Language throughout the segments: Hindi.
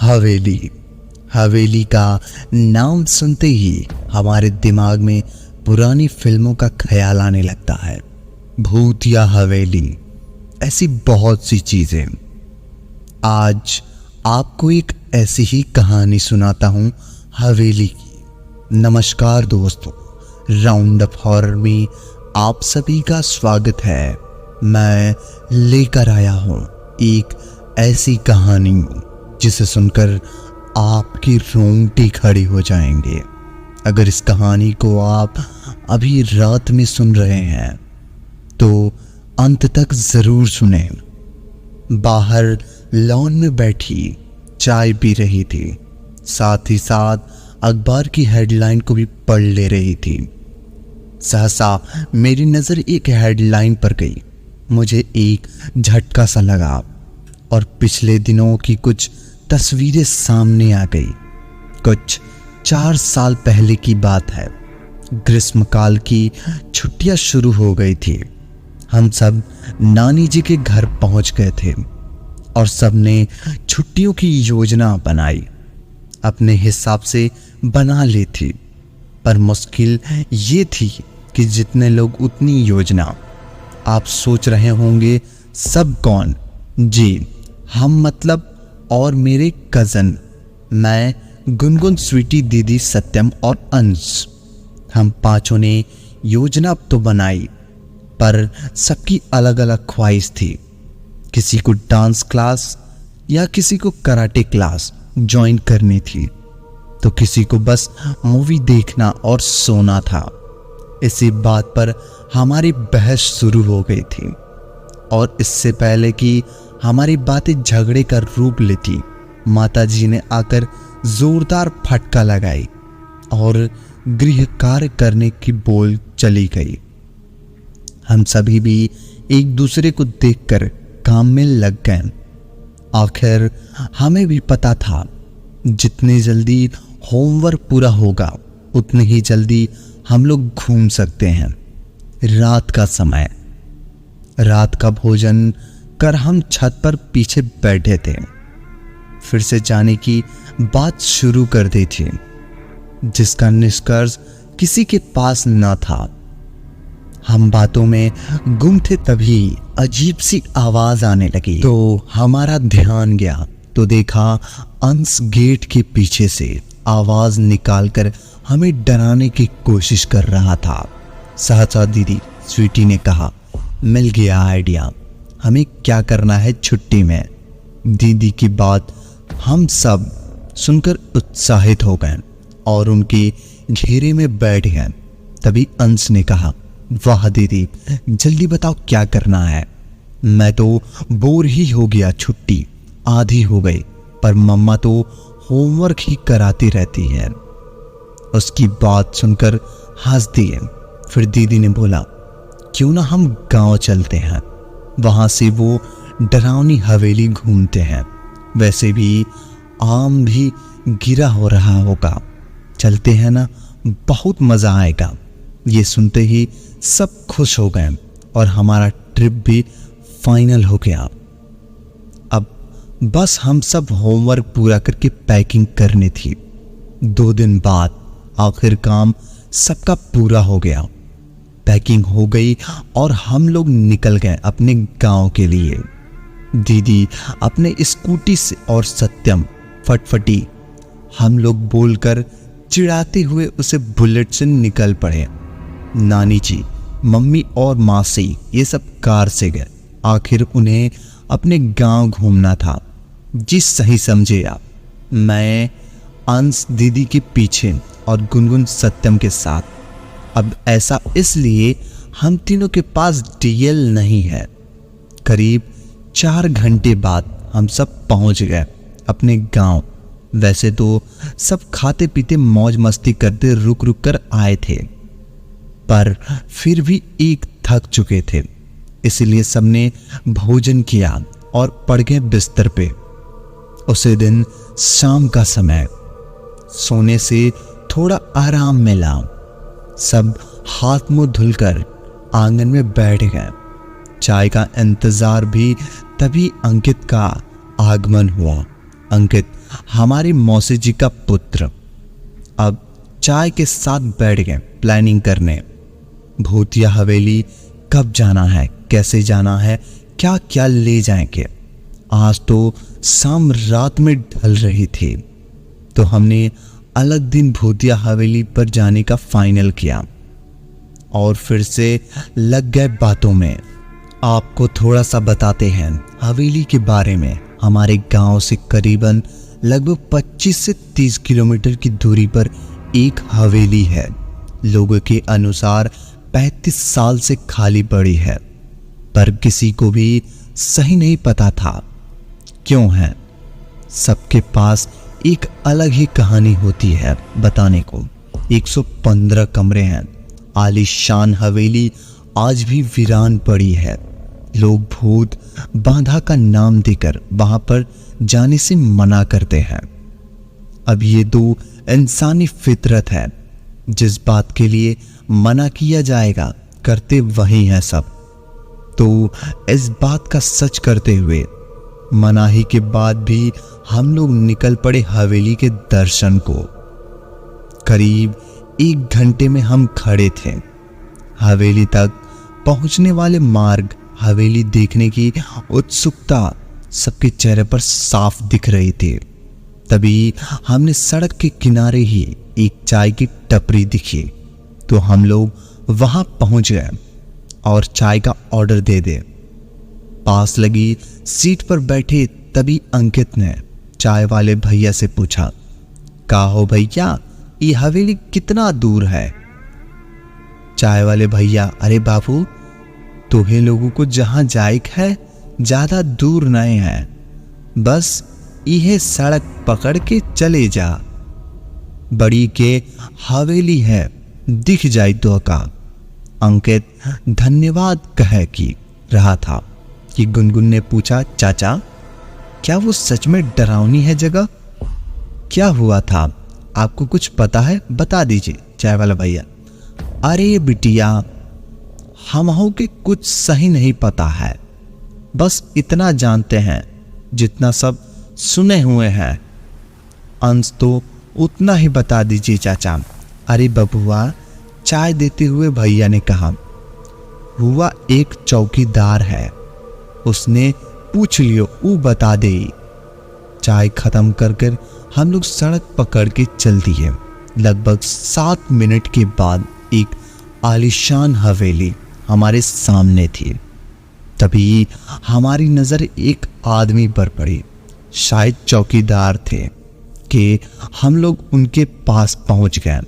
हवेली। हवेली का नाम सुनते ही हमारे दिमाग में पुरानी फिल्मों का ख्याल आने लगता है। भूत या हवेली, ऐसी बहुत सी चीजें। आज आपको एक ऐसी ही कहानी सुनाता हूं हवेली की। नमस्कार दोस्तों, राउंड अप हॉरर में आप सभी का स्वागत है। मैं लेकर आया हूं एक ऐसी कहानी जिसे सुनकर आपकी रोंगटे खड़ी हो जाएंगे। अगर इस कहानी को आप अभी रात में सुन रहे हैं तो अंत तक जरूर सुनें। बाहर लॉन में बैठी चाय पी रही थी, साथ ही साथ अखबार की हेडलाइन को भी पढ़ ले रही थी। सहसा मेरी नज़र एक हेडलाइन पर गई। मुझे एक झटका सा लगा और पिछले दिनों की कुछ तस्वीरें सामने आ गई। कुछ 4 साल पहले की बात है। ग्रीष्मकाल की छुट्टियां शुरू हो गई थी। हम सब नानी जी के घर पहुंच गए थे और सबने छुट्टियों की योजना बनाई। अपने हिसाब से बना ली थी, पर मुश्किल ये थी कि जितने लोग उतनी योजना। आप सोच रहे होंगे सब कौन? जी, हम मतलब और मेरे कज़न, मैं, गुनगुन, स्वीटी दीदी, सत्यम और अंश। हम पांचों ने योजना तो बनाई, पर सबकी अलग अलग ख्वाहिश थी। किसी को डांस क्लास या किसी को कराटे क्लास ज्वाइन करनी थी, तो किसी को बस मूवी देखना और सोना था। इसी बात पर हमारी बहस शुरू हो गई थी और इससे पहले कि हमारी बातें झगड़े का रूप लेती, माताजी ने आकर जोरदार फटका लगाई और गृह कार्य करने की बोल चली गई। हम सभी भी एक दूसरे को देखकर काम में लग गए। आखिर हमें भी पता था जितनी जल्दी होमवर्क पूरा होगा उतनी ही जल्दी हम लोग घूम सकते हैं। रात का समय, रात का भोजन कर हम छत पर पीछे बैठे थे। फिर से जाने की बात शुरू कर दी थी, जिसका निष्कर्ष किसी के पास न था। हम बातों में गुम थे, तभी अजीब सी आवाज आने लगी तो हमारा ध्यान गया तो देखा अंश गेट के पीछे से आवाज निकालकर हमें डराने की कोशिश कर रहा था। सहसा दीदी स्वीटी ने कहा, मिल गया आइडिया, हमें क्या करना है छुट्टी में। दीदी की बात हम सब सुनकर उत्साहित हो गए और उनके घेरे में बैठ गए। तभी अंश ने कहा, वाह दीदी, जल्दी बताओ क्या करना है। मैं तो बोर ही हो गया, छुट्टी आधी हो गई, पर मम्मा तो होमवर्क ही कराती रहती है। उसकी बात सुनकर हंस दिए। फिर दीदी ने बोला, क्यों ना हम गांव चलते हैं, वहां से वो डरावनी हवेली घूमते हैं। वैसे भी आम भी गिरा हो रहा होगा, चलते हैं ना, बहुत मजा आएगा। ये सुनते ही सब खुश हो गए और हमारा ट्रिप भी फाइनल हो गया। अब बस हम सब होमवर्क पूरा करके पैकिंग करनी थी। 2 दिन बाद आखिर काम सबका पूरा हो गया। पैकिंग हो गई और हम लोग निकल गए अपने गांव के लिए। दीदी अपने स्कूटी से और सत्यम फटफटी, हम लोग बोलकर चिढ़ाते हुए उसे बुलेट से निकल पड़े। नानी जी, मम्मी और मासी ये सब कार से गए। आखिर उन्हें अपने गांव घूमना था। जी सही समझे आप। मैं अंश दीदी के पीछे और गुनगुन सत्यम के साथ। अब ऐसा इसलिए हम तीनों के पास डीएल नहीं है। करीब 4 घंटे बाद हम सब पहुंच गए अपने गांव। वैसे तो सब खाते पीते मौज मस्ती करते रुक रुक कर आए थे, पर फिर भी एक थक चुके थे, इसलिए सबने भोजन किया और पड़ गए बिस्तर पे। उसी दिन शाम का समय, सोने से थोड़ा आराम मिला। सब हाथ मुंह धुलकर आंगन में बैठ गए। चाय का इंतजार भी तभी अंकित का आगमन हुआ। अंकित हमारी मौसी जी का पुत्र। अब चाय के साथ बैठ गए प्लानिंग करने। भूतिया हवेली कब जाना है, कैसे जाना है, क्या क्या ले जाएंगे। आज तो शाम रात में ढल रही थी, तो हमने अलग दिन भूतिया हवेली पर जाने का फाइनल किया और फिर से लग गए बातों में। आपको थोड़ा सा बताते हैं हवेली के बारे में। हमारे गांव से करीबन लगभग 25 से 30 किलोमीटर की दूरी पर एक हवेली है। लोगों के अनुसार 35 साल से खाली पड़ी है, पर किसी को भी सही नहीं पता था क्यों है। सबके पास एक अलग ही कहानी होती है बताने को। 115 कमरे हैं। आलीशान हवेली आज भी वीरान पड़ी है। लोग भूत बांधा का नाम देकर वहां पर जाने से मना करते हैं। अब ये दो इंसानी फितरत है, जिस बात के लिए मना किया जाएगा करते वही है सब। तो इस बात का सच करते हुए मनाही के बाद भी हम लोग निकल पड़े हवेली के दर्शन को। करीब 1 घंटे में हम खड़े थे। हवेली तक पहुंचने वाले मार्ग, हवेली देखने की उत्सुकता सबके चेहरे पर साफ दिख रही थी। तभी हमने सड़क के किनारे ही एक चाय की टपरी दिखी, तो हम लोग वहां पहुंच गए और चाय का ऑर्डर दे दे। पास लगी सीट पर बैठे तभी अंकित ने चाय वाले भैया से पूछा, का हो भैया, ये हवेली कितना दूर है? चाय वाले भैया, अरे बाबू, तुम्हें लोगों को जहां जायक है ज्यादा दूर नहीं है, बस यह सड़क पकड़ के चले जा, बड़ी के हवेली है, दिख जाए तो का। अंकित धन्यवाद कह की रहा था कि गुनगुन ने पूछा, चाचा क्या वो सच में डरावनी है जगह? क्या हुआ था, आपको कुछ पता है, बता दीजिए। चाय वाला भैया, अरे बिटिया, हमहू के कुछ सही नहीं पता है, बस इतना जानते हैं जितना सब सुने हुए हैं। अंश तो उतना ही बता दीजिए चाचा। अरे बबुआ, चाय देते हुए भैया ने कहा, हुआ एक चौकीदार है, उसने पूछ लियो, वो बता दे। चाय खत्म कर कर हम लोग सड़क पकड़ के चल दिए। लगभग 7 मिनट के बाद एक आलीशान हवेली हमारे सामने थी। तभी हमारी नजर एक आदमी पर पड़ी, शायद चौकीदार थे, कि हम लोग उनके पास पहुंच गए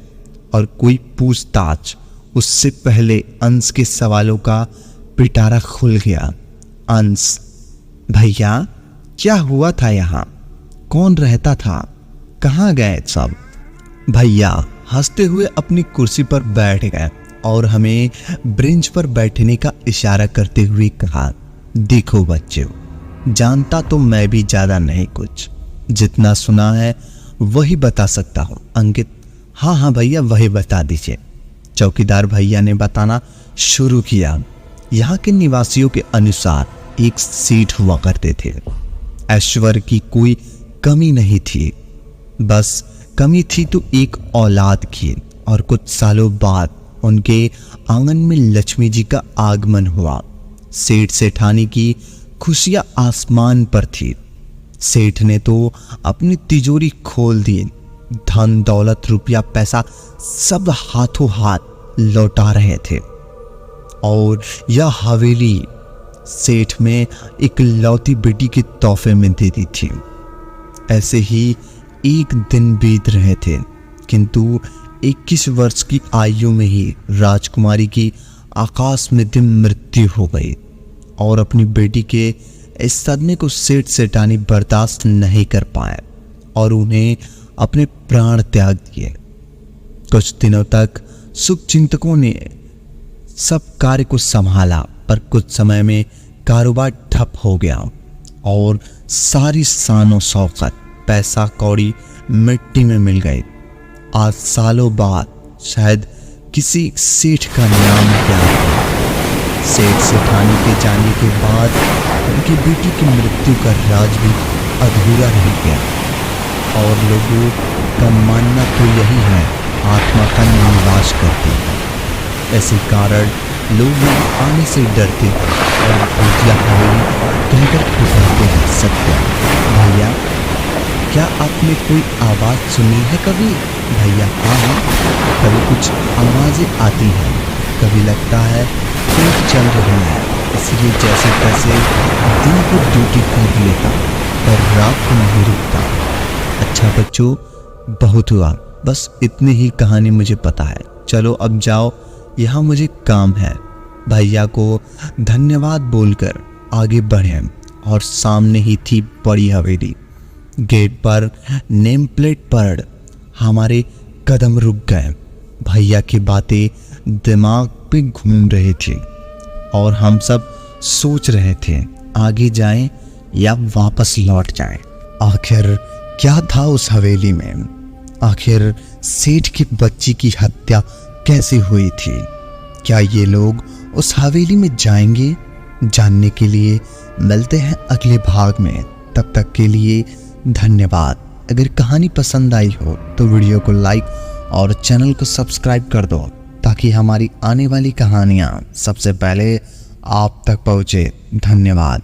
और कोई पूछताछ उससे पहले अंश के सवालों का पिटारा खुल गया। अंश, भैया क्या हुआ था यहाँ, कौन रहता था, कहाँ गए सब? भैया हंसते हुए अपनी कुर्सी पर बैठ गए और हमें ब्रेंच पर बैठने का इशारा करते हुए कहा, देखो बच्चों, जानता तो मैं भी ज्यादा नहीं, कुछ जितना सुना है वही बता सकता हूँ। अंकित, हाँ हाँ भैया, वही बता दीजिए। चौकीदार भैया ने बताना शुरू किया। यहाँ के निवासियों के अनुसार एक सेठ हुआ करते थे। ऐश्वर्य की कोई कमी नहीं थी, बस कमी थी तो एक औलाद की। और कुछ सालों बाद उनके आंगन में लक्ष्मी जी का आगमन हुआ। सेठ सेठानी की खुशियां आसमान पर थी। सेठ ने तो अपनी तिजोरी खोल दी, धन दौलत रुपया पैसा सब हाथों हाथ लौटा रहे थे। और यह हवेली सेठ में एक लौती बेटी के तोहफे में दे दी थी। ऐसे ही एक दिन बीत रहे थे, किंतु 21 वर्ष की आयु में ही राजकुमारी की आकाश में दिन मृत्यु हो गई। और अपनी बेटी के इस सदमे को सेठ सेठानी बर्दाश्त नहीं कर पाए और उन्हें अपने प्राण त्याग दिए। कुछ दिनों तक सुख चिंतकों ने सब कार्य को संभाला, पर कुछ समय में कारोबार ठप हो गया और सारी शानो शौकत पैसा कौड़ी मिट्टी में मिल गई। आज सालों बाद शायद किसी सेठ का नाम क्या है। सेठ सेठानी के जाने के बाद उनकी बेटी की मृत्यु का राज भी अधूरा रह गया। और लोगों का मानना तो यही है, आत्मा का निवास करती है। ऐसे कारण लोग यहाँ आने से डरते हैं और भूतिया हवेली कहकर पुकारते हैं। सत्य भैया, क्या आपने कोई आवाज़ सुनी है कभी? भैया हाँ, कभी कुछ आवाज़ें आती हैं, कभी लगता है कोई चल रहा है, इसलिए जैसे तैसे दिन को ड्यूटी कर लेता पर रात को नहीं रुकता। अच्छा बच्चों, बहुत हुआ, बस इतनी ही कहानी मुझे पता है। चलो अब जाओ, यहाँ मुझे काम है। भैया को धन्यवाद बोलकर आगे बढ़े और सामने ही थी बड़ी हवेली। गेट पर नेम प्लेट पर हमारे कदम रुक गए। भैया की बातें दिमाग पे घूम रही थी और हम सब सोच रहे थे आगे जाएं या वापस लौट जाएं। आखिर क्या था उस हवेली में? आखिर सेठ की बच्ची की हत्या कैसे हुई थी? क्या ये लोग उस हवेली में जाएंगे? जानने के लिए मिलते हैं अगले भाग में। तब तक के लिए धन्यवाद। अगर कहानी पसंद आई हो तो वीडियो को लाइक और चैनल को सब्सक्राइब कर दो ताकि हमारी आने वाली कहानियाँ सबसे पहले आप तक पहुँचे। धन्यवाद।